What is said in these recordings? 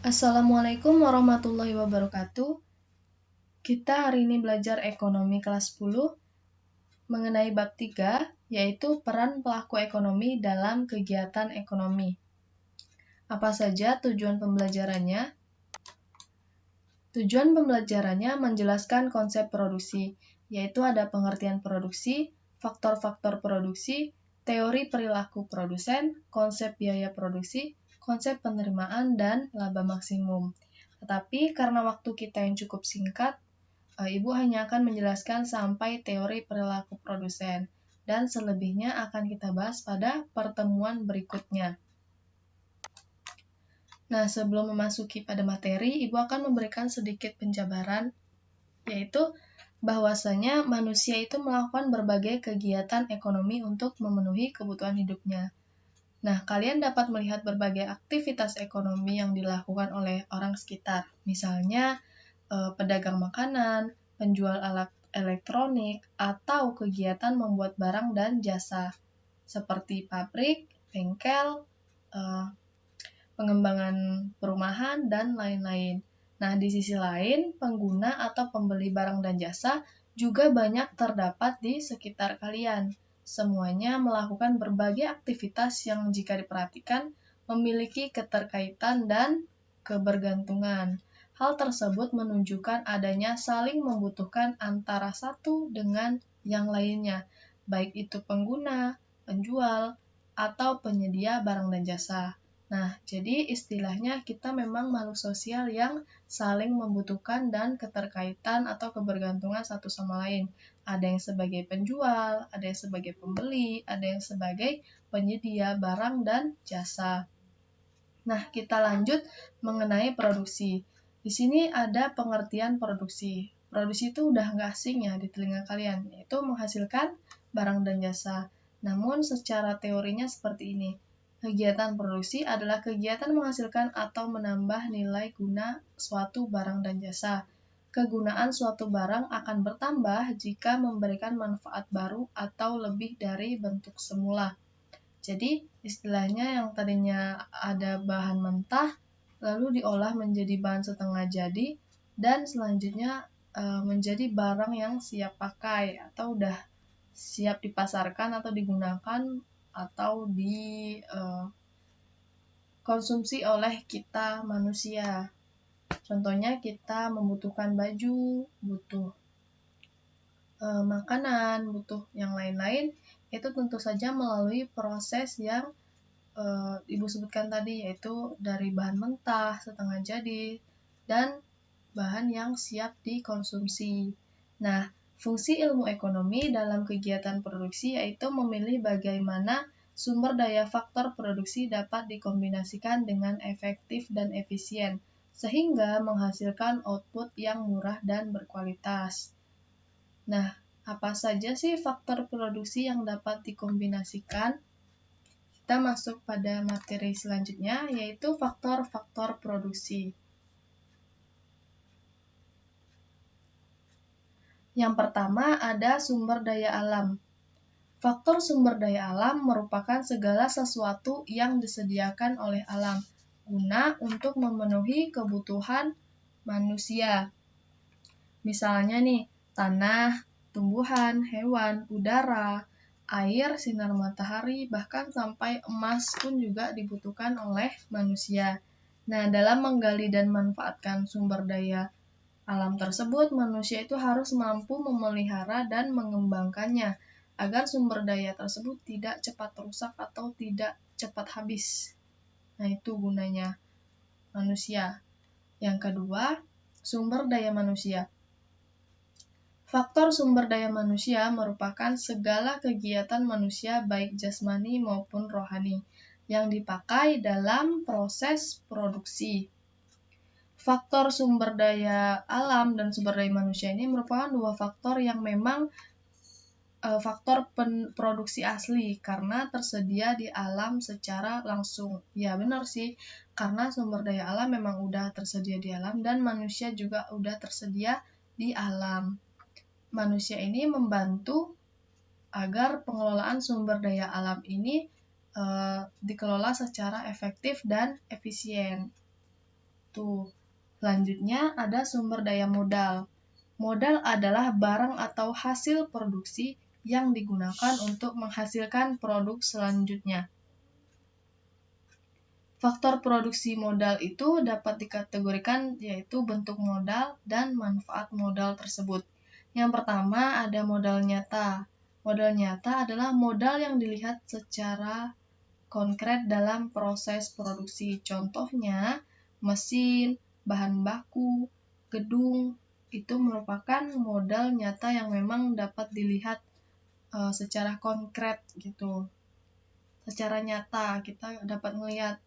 Assalamualaikum warahmatullahi wabarakatuh. Kita hari ini belajar ekonomi kelas 10 mengenai bab 3, yaitu peran pelaku ekonomi dalam kegiatan ekonomi. Apa saja tujuan pembelajarannya? Tujuan pembelajarannya menjelaskan konsep produksi, yaitu ada pengertian produksi, faktor-faktor produksi, teori perilaku produsen, konsep biaya produksi, konsep penerimaan, dan laba maksimum. Tetapi karena waktu kita yang cukup singkat, Ibu hanya akan menjelaskan sampai teori perilaku produsen, dan selebihnya akan kita bahas pada pertemuan berikutnya. Nah, sebelum memasuki pada materi, Ibu akan memberikan sedikit penjabaran, yaitu bahwasanya manusia itu melakukan berbagai kegiatan ekonomi untuk memenuhi kebutuhan hidupnya. Nah, kalian dapat melihat berbagai aktivitas ekonomi yang dilakukan oleh orang sekitar. Misalnya, pedagang makanan, penjual alat elektronik, atau kegiatan membuat barang dan jasa, seperti pabrik, bengkel, pengembangan perumahan, dan lain-lain. Nah, di sisi lain, pengguna atau pembeli barang dan jasa juga banyak terdapat di sekitar kalian. Semuanya melakukan berbagai aktivitas yang jika diperhatikan memiliki keterkaitan dan kebergantungan. Hal tersebut menunjukkan adanya saling membutuhkan antara satu dengan yang lainnya, baik itu pengguna, penjual, atau penyedia barang dan jasa. Nah, jadi istilahnya kita memang makhluk sosial yang saling membutuhkan dan keterkaitan atau kebergantungan satu sama lain. Ada yang sebagai penjual, ada yang sebagai pembeli, ada yang sebagai penyedia barang dan jasa. Nah, kita lanjut mengenai produksi. Di sini ada pengertian produksi. Produksi itu udah nggak asing ya di telinga kalian, yaitu menghasilkan barang dan jasa. Namun secara teorinya seperti ini. Kegiatan produksi adalah kegiatan menghasilkan atau menambah nilai guna suatu barang dan jasa. Kegunaan suatu barang akan bertambah jika memberikan manfaat baru atau lebih dari bentuk semula. Jadi, istilahnya yang tadinya ada bahan mentah, lalu diolah menjadi bahan setengah jadi, dan selanjutnya menjadi barang yang siap pakai, atau udah siap dipasarkan atau digunakan, atau dikonsumsi oleh kita manusia. Contohnya kita membutuhkan baju, butuh makanan, butuh yang lain-lain, itu tentu saja melalui proses yang Ibu sebutkan tadi, yaitu dari bahan mentah, setengah jadi, dan bahan yang siap dikonsumsi. Nah, fungsi ilmu ekonomi dalam kegiatan produksi yaitu memilih bagaimana sumber daya faktor produksi dapat dikombinasikan dengan efektif dan efisien, sehingga menghasilkan output yang murah dan berkualitas. Nah, apa saja sih faktor produksi yang dapat dikombinasikan? Kita masuk pada materi selanjutnya, yaitu faktor-faktor produksi. Yang pertama ada sumber daya alam. Faktor sumber daya alam merupakan segala sesuatu yang disediakan oleh alam guna untuk memenuhi kebutuhan manusia. Misalnya nih, tanah, tumbuhan, hewan, udara, air, sinar matahari, bahkan sampai emas pun juga dibutuhkan oleh manusia. Nah, dalam menggali dan memanfaatkan sumber daya alam tersebut, manusia itu harus mampu memelihara dan mengembangkannya, agar sumber daya tersebut tidak cepat rusak atau tidak cepat habis. Nah, itu gunanya manusia. Yang kedua, sumber daya manusia. Faktor sumber daya manusia merupakan segala kegiatan manusia baik jasmani maupun rohani yang dipakai dalam proses produksi. Faktor sumber daya alam dan sumber daya manusia ini merupakan dua faktor yang memang faktor produksi asli karena tersedia di alam secara langsung. Ya benar sih, karena sumber daya alam memang udah tersedia di alam dan manusia juga udah tersedia di alam. Manusia ini membantu agar pengelolaan sumber daya alam ini dikelola secara efektif dan efisien. Gitu. Selanjutnya ada sumber daya modal. Modal adalah barang atau hasil produksi yang digunakan untuk menghasilkan produk selanjutnya. Faktor produksi modal itu dapat dikategorikan yaitu bentuk modal dan manfaat modal tersebut. Yang pertama ada modal nyata. Modal nyata adalah modal yang dilihat secara konkret dalam proses produksi. Contohnya, mesin, bahan baku, gedung, itu merupakan modal nyata yang memang dapat dilihat secara konkret gitu. Secara nyata kita dapat melihat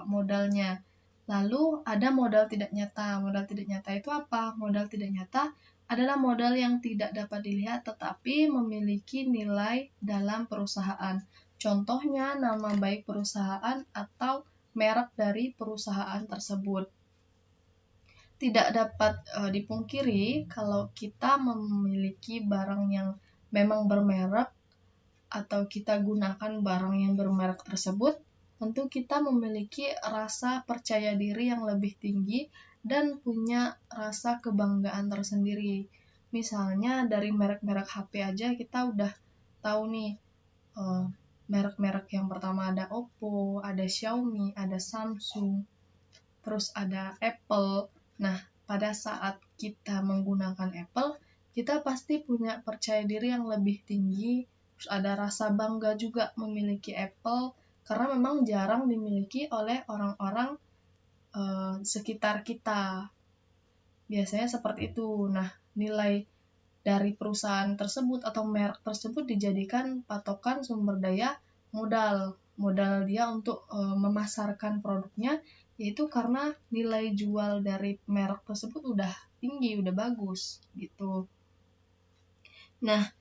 modalnya. Lalu ada modal tidak nyata. Modal tidak nyata itu apa? Modal tidak nyata adalah modal yang tidak dapat dilihat tetapi memiliki nilai dalam perusahaan. Contohnya nama baik perusahaan atau merek dari perusahaan tersebut. Tidak dapat dipungkiri kalau kita memiliki barang yang memang bermerek atau kita gunakan barang yang bermerek tersebut, tentu kita memiliki rasa percaya diri yang lebih tinggi dan punya rasa kebanggaan tersendiri. Misalnya dari merek-merek HP aja kita udah tahu nih, merek-merek yang pertama ada Oppo, ada Xiaomi, ada Samsung, terus ada Apple. Nah, pada saat kita menggunakan Apple, kita pasti punya percaya diri yang lebih tinggi, terus ada rasa bangga juga memiliki Apple, karena memang jarang dimiliki oleh orang-orang sekitar kita. Biasanya seperti itu. Nah, nilai dari perusahaan tersebut atau merek tersebut dijadikan patokan sumber daya modal. Modal dia untuk memasarkan produknya, yaitu karena nilai jual dari merek tersebut udah tinggi, udah bagus gitu. Nah,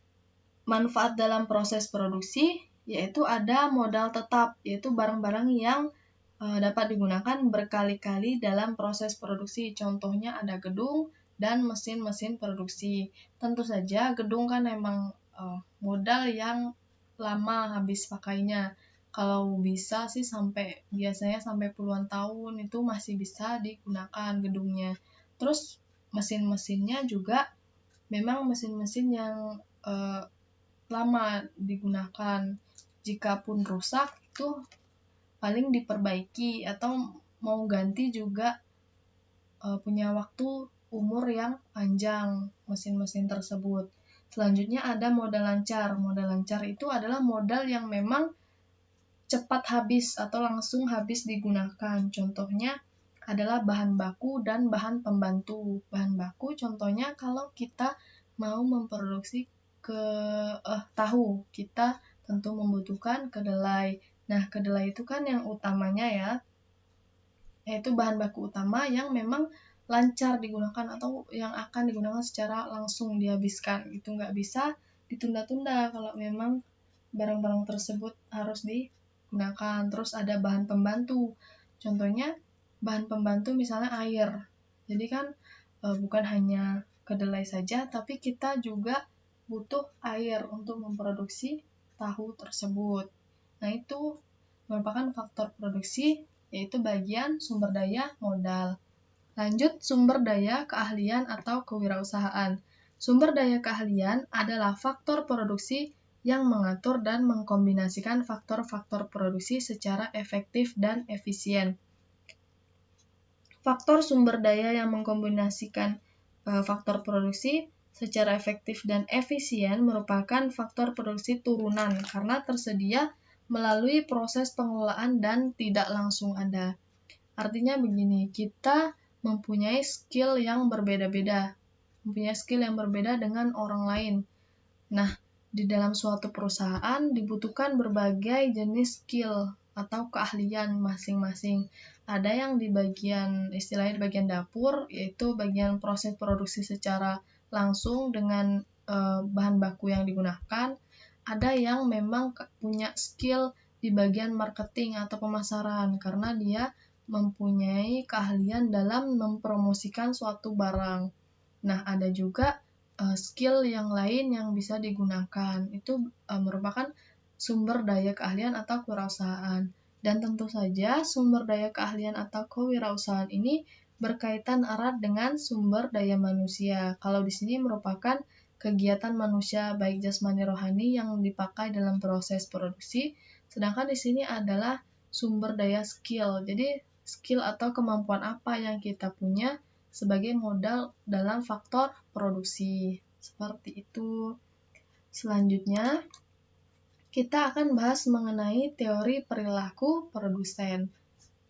manfaat dalam proses produksi yaitu ada modal tetap, yaitu barang-barang yang dapat digunakan berkali-kali dalam proses produksi. Contohnya ada gedung dan mesin-mesin produksi. Tentu saja gedung kan memang modal yang lama habis pakainya. Kalau bisa sih biasanya sampai puluhan tahun itu masih bisa digunakan gedungnya. Terus mesin-mesinnya juga memang mesin-mesin yang lama digunakan. Jikapun rusak itu paling diperbaiki atau mau ganti juga punya waktu umur yang panjang mesin-mesin tersebut. Selanjutnya ada modal lancar. Modal lancar itu adalah modal yang memang cepat habis atau langsung habis digunakan. Contohnya adalah bahan baku dan bahan pembantu. Bahan baku contohnya kalau kita mau memproduksi tahu, kita tentu membutuhkan kedelai. Nah, kedelai itu kan yang utamanya ya, yaitu bahan baku utama yang memang lancar digunakan atau yang akan digunakan secara langsung dihabiskan. Itu nggak bisa ditunda-tunda kalau memang barang-barang tersebut harus digunakan. Terus ada bahan pembantu. Contohnya bahan pembantu misalnya air. Jadi kan bukan hanya kedelai saja, tapi kita juga butuh air untuk memproduksi tahu tersebut. Nah, itu merupakan faktor produksi, yaitu bagian sumber daya modal. Lanjut, sumber daya keahlian atau kewirausahaan. Sumber daya keahlian adalah faktor produksi yang mengatur dan mengkombinasikan faktor-faktor produksi secara efektif dan efisien. Faktor sumber daya yang mengkombinasikan faktor produksi secara efektif dan efisien merupakan faktor produksi turunan karena tersedia melalui proses pengelolaan dan tidak langsung ada. Artinya begini, kita mempunyai skill yang berbeda-beda, dengan orang lain. Nah, di dalam suatu perusahaan dibutuhkan berbagai jenis skill atau keahlian masing-masing. Ada yang di istilahnya di bagian dapur, yaitu bagian proses produksi secara langsung dengan bahan baku yang digunakan. Ada yang memang punya skill di bagian marketing atau pemasaran, karena dia mempunyai keahlian dalam mempromosikan suatu barang. Nah, ada juga skill yang lain yang bisa digunakan. Itu merupakan sumber daya keahlian atau kewirausahaan. Dan tentu saja sumber daya keahlian atau kewirausahaan ini berkaitan erat dengan sumber daya manusia. Kalau di sini merupakan kegiatan manusia baik jasmani rohani yang dipakai dalam proses produksi, sedangkan di sini adalah sumber daya skill. Jadi skill atau kemampuan apa yang kita punya sebagai modal dalam faktor produksi. Seperti itu. Selanjutnya, kita akan bahas mengenai teori perilaku produsen.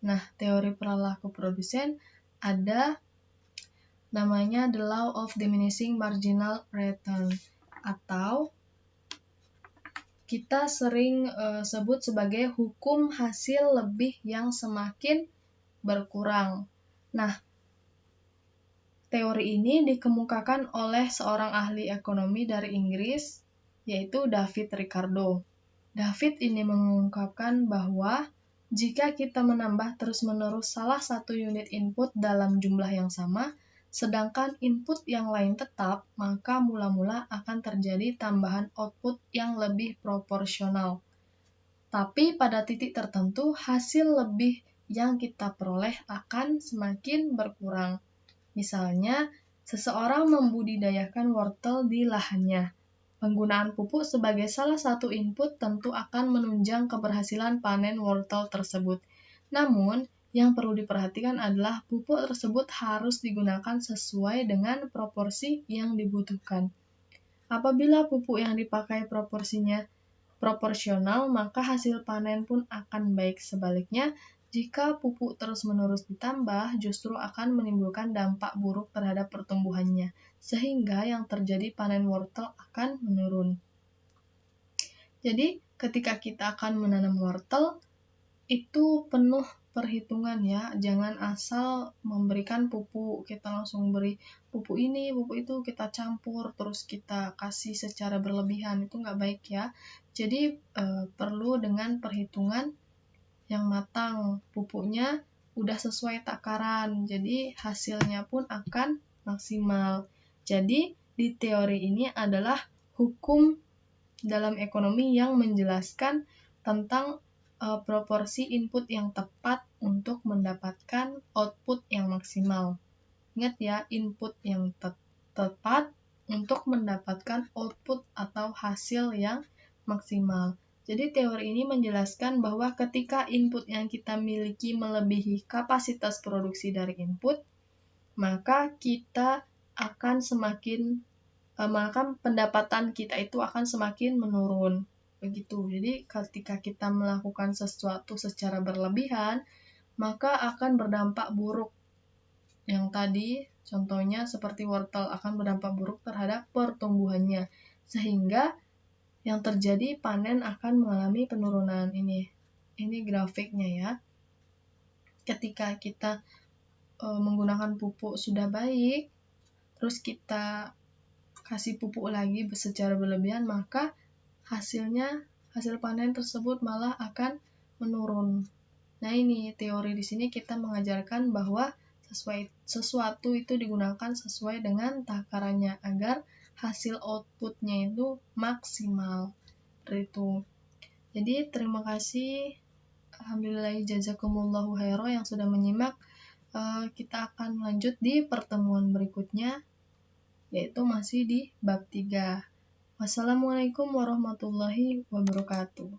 Nah, teori perilaku produsen ada namanya The Law of Diminishing Marginal Return, atau kita sering sebut sebagai hukum hasil lebih yang semakin berkurang. Nah, teori ini dikemukakan oleh seorang ahli ekonomi dari Inggris, yaitu David Ricardo. David ini mengungkapkan bahwa jika kita menambah terus-menerus salah satu unit input dalam jumlah yang sama, sedangkan input yang lain tetap, maka mula-mula akan terjadi tambahan output yang lebih proporsional. Tapi pada titik tertentu, hasil lebih yang kita peroleh akan semakin berkurang. Misalnya, seseorang membudidayakan wortel di lahannya. Penggunaan pupuk sebagai salah satu input tentu akan menunjang keberhasilan panen wortel tersebut. Namun, yang perlu diperhatikan adalah pupuk tersebut harus digunakan sesuai dengan proporsi yang dibutuhkan. Apabila pupuk yang dipakai proporsinya proporsional, maka hasil panen pun akan baik. Sebaliknya, jika pupuk terus-menerus ditambah, justru akan menimbulkan dampak buruk terhadap pertumbuhannya, sehingga yang terjadi panen wortel akan menurun. Jadi, ketika kita akan menanam wortel, itu penuh perhitungan ya, jangan asal memberikan pupuk, kita langsung beri pupuk ini, pupuk itu, kita campur, terus kita kasih secara berlebihan, itu nggak baik ya. Jadi perlu dengan perhitungan yang matang, pupuknya udah sesuai takaran, jadi hasilnya pun akan maksimal. Jadi di teori ini adalah hukum dalam ekonomi yang menjelaskan tentang proporsi input yang tepat untuk mendapatkan output yang maksimal. Ingat ya, input yang tepat untuk mendapatkan output atau hasil yang maksimal. Jadi teori ini menjelaskan bahwa ketika input yang kita miliki melebihi kapasitas produksi dari input, maka kita akan maka pendapatan kita itu akan semakin menurun. Begitu. Jadi ketika kita melakukan sesuatu secara berlebihan, maka akan berdampak buruk. Yang tadi contohnya seperti wortel akan berdampak buruk terhadap pertumbuhannya, sehingga yang terjadi panen akan mengalami penurunan. Ini grafiknya ya. Ketika kita menggunakan pupuk sudah baik, terus kita kasih pupuk lagi secara berlebihan, maka hasil panen tersebut malah akan menurun. Nah, ini teori di sini kita mengajarkan bahwa sesuatu itu digunakan sesuai dengan takarannya agar hasil outputnya itu maksimal. Seperti itu. Jadi terima kasih, alhamdulillah jazakumullahu khairan yang sudah menyimak. Kita akan lanjut di pertemuan berikutnya, yaitu masih di bab 3. Wassalamualaikum warahmatullahi wabarakatuh.